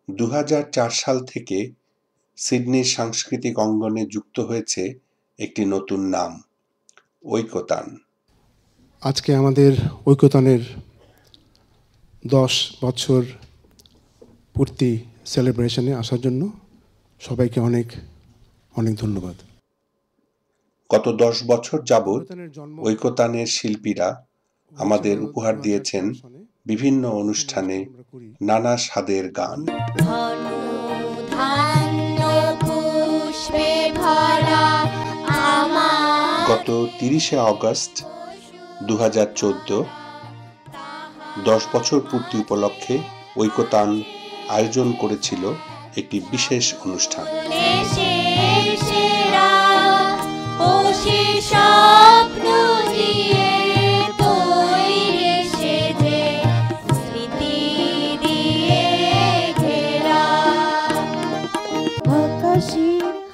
2004 সাল থেকে সিডনির সাংস্কৃতিক অঙ্গনে যুক্ত হয়েছে একটি নতুন নাম, ঐকতান। আজকে আমাদের ঐকতানের 10 বছর পূর্তি সেলিব্রেশনে আসার জন্য সবাইকে অনেক অনেক ধন্যবাদ। গত 10 বছর যাবৎ ঐকতানের শিল্পীরা আমাদের উপহার দিয়েছেন বিভিন্ন অনুষ্ঠানে নানা স্বাদের গান। গত 30শে আগস্ট 2014 10 বছর পূর্তি উপলক্ষে ঐকতান আয়োজন করেছিল একটি বিশেষ অনুষ্ঠান।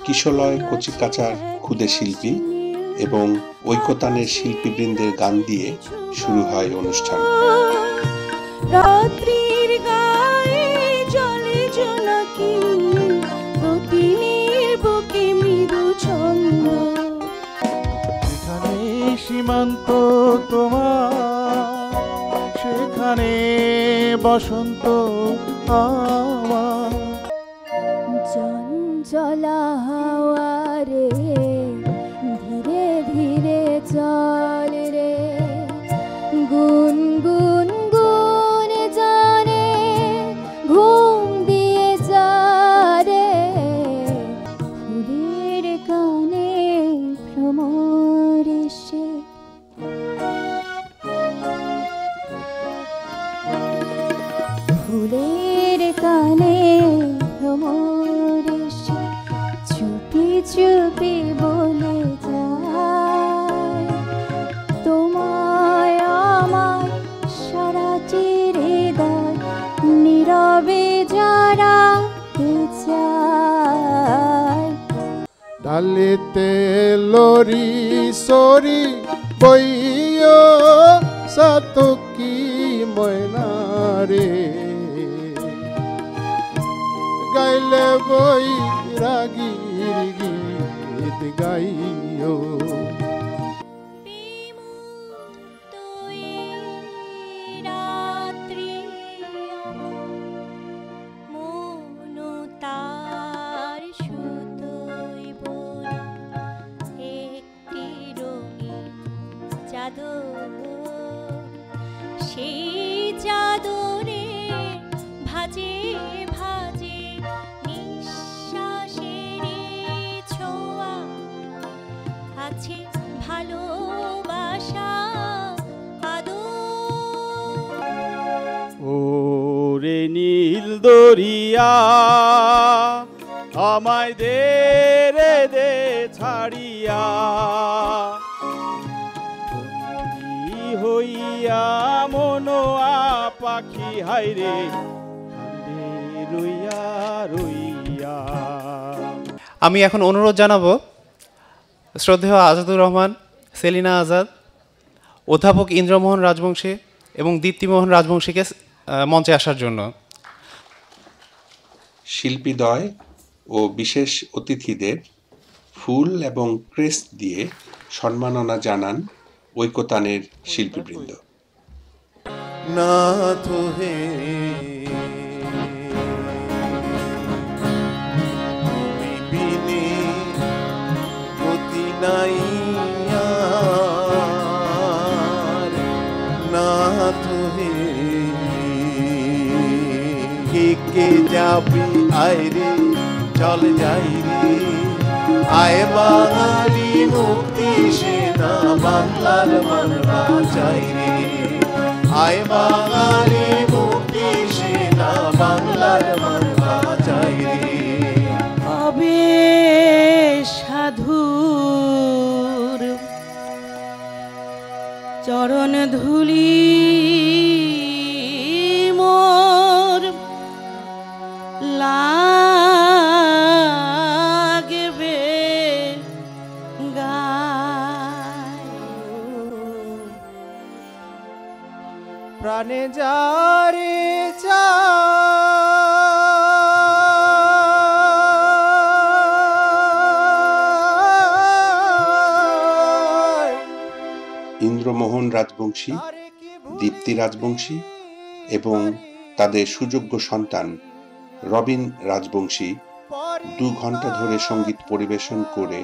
কিশলয় কচিকাঁচার ক্ষুদে শিল্পী এবং ঐকতানের শিল্পীবৃন্দের গান দিয়ে শুরু হয় অনুষ্ঠান। রাত্রির গায়ে জলে জোনাকি প্রতিদিনের বুকে মৃদু ছন্দ। যেখানে সীমান্ত তোমার সেখানে বসন্ত আমার। চঞ্চলা হাওয়া রে ধীরে ধীরে চল রে, গুনগুন গুন জানে ঘুম দিয়ে যা রে, ফুলের কানে ভ্রমর এসে। ফুলের কানে ভ্রমর এসে চুপি চুপি বলে যায় তোমায় আমার সারাটি হৃদয় নীরবে জড়াতে চায়। ডালিতে লরি সরি বইয় সাতকি ময়নারে, গাইলে বই রাগির গীত গাইও। সেই চাদরে ভাজে ভাজে নিঃশ্বাসের ছোঁয়া আছে ভালোবাসা আদর। ওরে নীল দরিয়া আমায় দে রে দে ছাড়িয়া, হইয়া মনোয়া পাখি হাইরে রইয়া রইয়া। আমি এখন অনুরোধ জানাবো শ্রদ্ধেয় আজাদুর রহমান, সেলিনা আজাদ, অধ্যাপক ইন্দ্রমোহন রাজবংশী এবং দীপ্তিমোহন রাজবংশীকে মঞ্চে আসার জন্য। শিল্পীদ্বয় ও বিশেষ অতিথিদের ফুল এবং ক্রেস্ট দিয়ে সম্মাননা জানান ঐকতানের শিল্পীবৃন্দ। নাথ হে বিনে গতি নাই আর, নাথ হে কে যাবি আয় রে চল যাই রে, আয় বাঙালি মুক্তি সেনা বাংলার বাংলা চাই রে, আয় বাঙালি মুক্তি সেনা বাংলার বাংলা চাই রে। আবে সাধুর চরণ ধুলি মোর লাগবে গায়, প্রাণে যারে চায় রাজবংশী, দীপ্তি রাজবংশী এবং তাদের সুযোগ্য সন্তান রবিন রাজবংশী 2 ঘন্টা ধরে সঙ্গীত পরিবেশন করে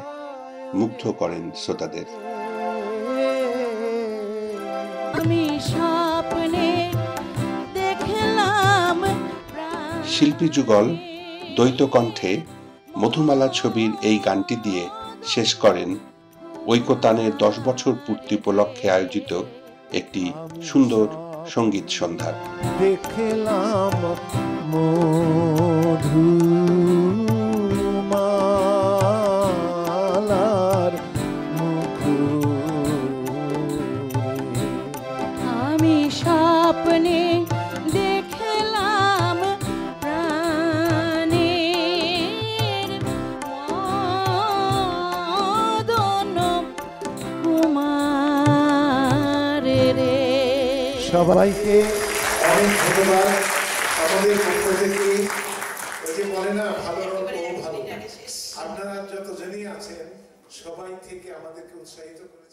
মুগ্ধ করেন শ্রোতাদের। আমি স্বপ্নে দেখলাম শিল্পী যুগল দ্বৈত কণ্ঠে মধুমালা ছবির এই গানটি দিয়ে শেষ করেন ঐকতানের 10 বছর পূর্তি উপলক্ষে আয়োজিত একটি সুন্দর সঙ্গীত সন্ধ্যা। দেখলাম মধুমালার আমি স্বপ্নে দেখলাম প্রাণের মদন কুমার রে। সবাইকে অনেক ধন্যবাদ আমাদের পক্ষ থেকে। ওই যে বলে না ভালো ও ভালো, আপনারা যতজনই আছেন সবাই থেকে আমাদেরকে উৎসাহিত করে